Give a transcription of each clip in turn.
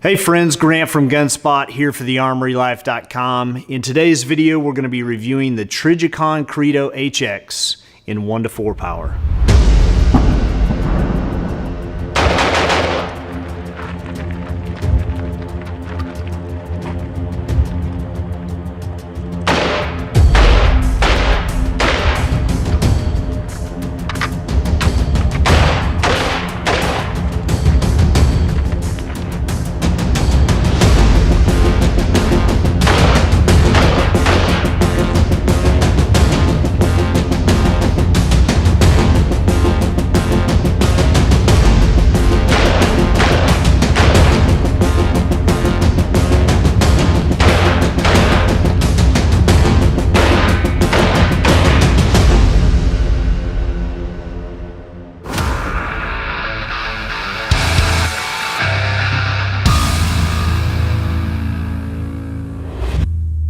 Hey friends, Grant from Gunspot here for the ArmoryLife.com. In today's video, we're going to be reviewing the Trijicon Credo HX in 1-4 power.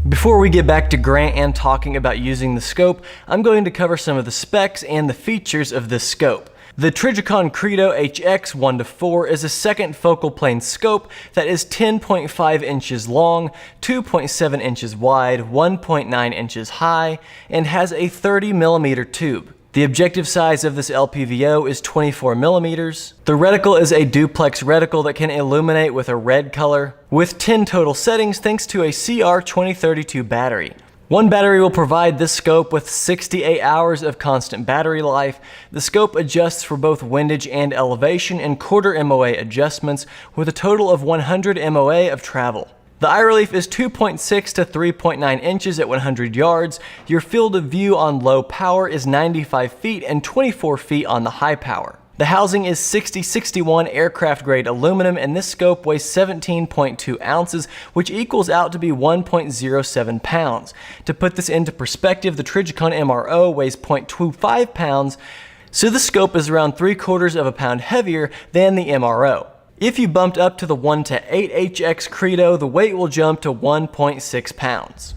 Before we get back to Grant and talking about using the scope, I'm going to cover some of the specs and the features of this scope. The Trijicon Credo HX 1-4 is a second focal plane scope that is 10.5 inches long, 2.7 inches wide, 1.9 inches high, and has a 30mm tube. The objective size of this LPVO is 24mm. The reticle is a duplex reticle that can illuminate with a red color, with 10 total settings thanks to a CR2032 battery. One battery will provide this scope with 68 hours of constant battery life. The scope adjusts for both windage and elevation and quarter MOA adjustments with a total of 100 MOA of travel. The eye relief is 2.6 to 3.9 inches at 100 yards. Your field of view on low power is 95 feet and 24 feet on the high power. The housing is 6061 aircraft grade aluminum, and this scope weighs 17.2 ounces, which equals out to be 1.07 pounds. To put this into perspective, the Trijicon MRO weighs 0.25 pounds, so the scope is around 3/4 of a pound heavier than the MRO. If you bumped up to the 1-8 HX Credo, the weight will jump to 1.6 pounds.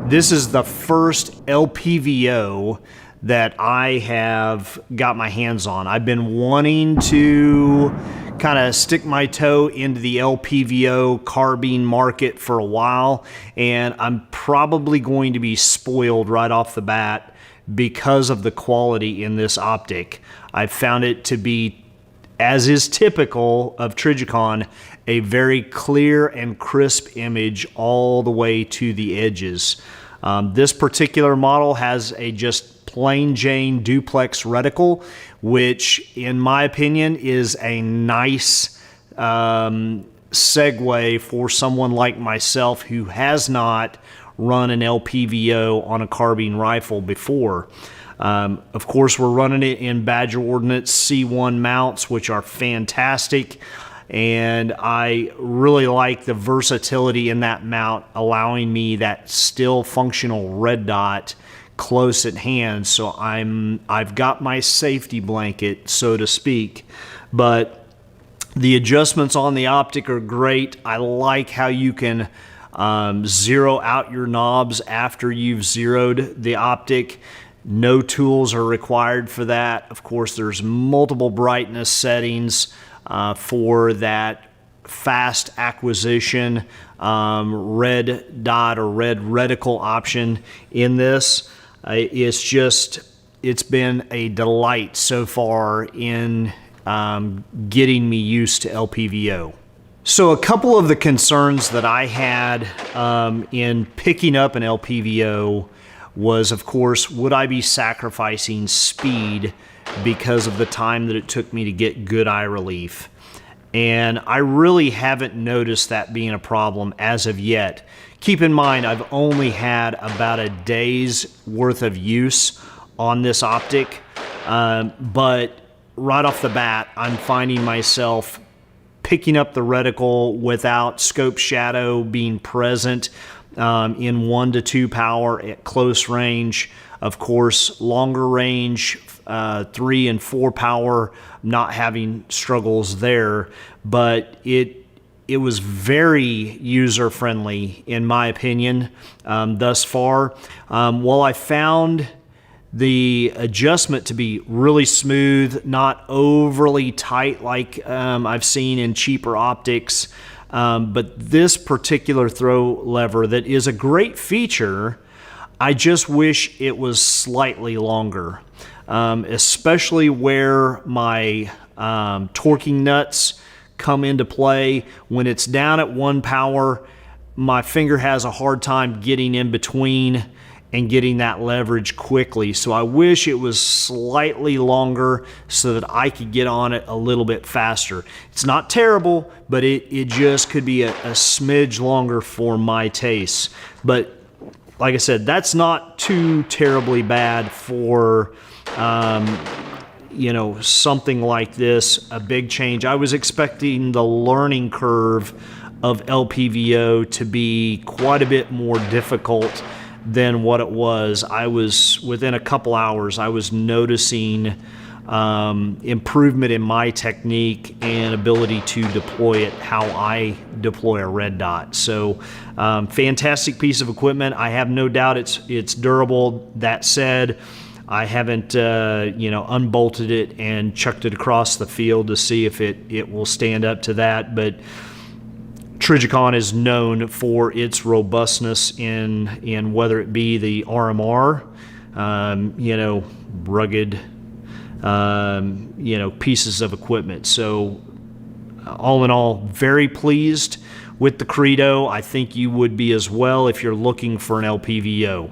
This is the first LPVO that I have got my hands on. I've been wanting to kind of stick my toe into the LPVO carbine market for a while, and I'm probably going to be spoiled right off the bat because of the quality in this optic. I found it to be, as is typical of Trijicon, a very clear and crisp image all the way to the edges. This particular model has a just plain Jane duplex reticle, which in my opinion is a nice segue for someone like myself who has not run an LPVO on a carbine rifle before. Of course, we're running it in Badger Ordnance C1 mounts, which are fantastic, and I really like the versatility in that mount, allowing me that still functional red dot close at hand. So I've got my safety blanket, so to speak, but the adjustments on the optic are great. I like how you can zero out your knobs after you've zeroed the optic. No tools are required for that. Of course, there's multiple brightness settings for that fast acquisition red dot or red reticle option in this. It's been a delight so far in getting me used to LPVO. So a couple of the concerns that I had in picking up an LPVO was, of course, would I be sacrificing speed because of the time that it took me to get good eye relief? And I really haven't noticed that being a problem as of yet. Keep in mind, I've only had about a day's worth of use on this optic, but right off the bat, I'm finding myself picking up the reticle without scope shadow being present in 1-2 power at close range. Of course, longer range, 3 and 4 power, not having struggles there, but it was very user friendly in my opinion thus far. While I found the adjustment to be really smooth, not overly tight like I've seen in cheaper optics. But this particular throw lever, that is a great feature, I just wish it was slightly longer, especially where my torquing nuts come into play. When it's down at 1 power, my finger has a hard time getting in between and getting that leverage quickly. So I wish it was slightly longer so that I could get on it a little bit faster. It's not terrible, but it just could be a smidge longer for my taste. But like I said, that's not too terribly bad for you know, something like this, a big change. I was expecting the learning curve of LPVO to be quite a bit more difficult than what it was. I was, within a couple hours, I was noticing improvement in my technique and ability to deploy it how I deploy a red dot. So fantastic piece of equipment. I have no doubt it's durable. That said, I haven't you know, unbolted it and chucked it across the field to see if it will stand up to that. But Trijicon is known for its robustness in whether it be the RMR, you know, rugged, you know, pieces of equipment. So all in all, very pleased with the Credo. I think you would be as well if you're looking for an LPVO.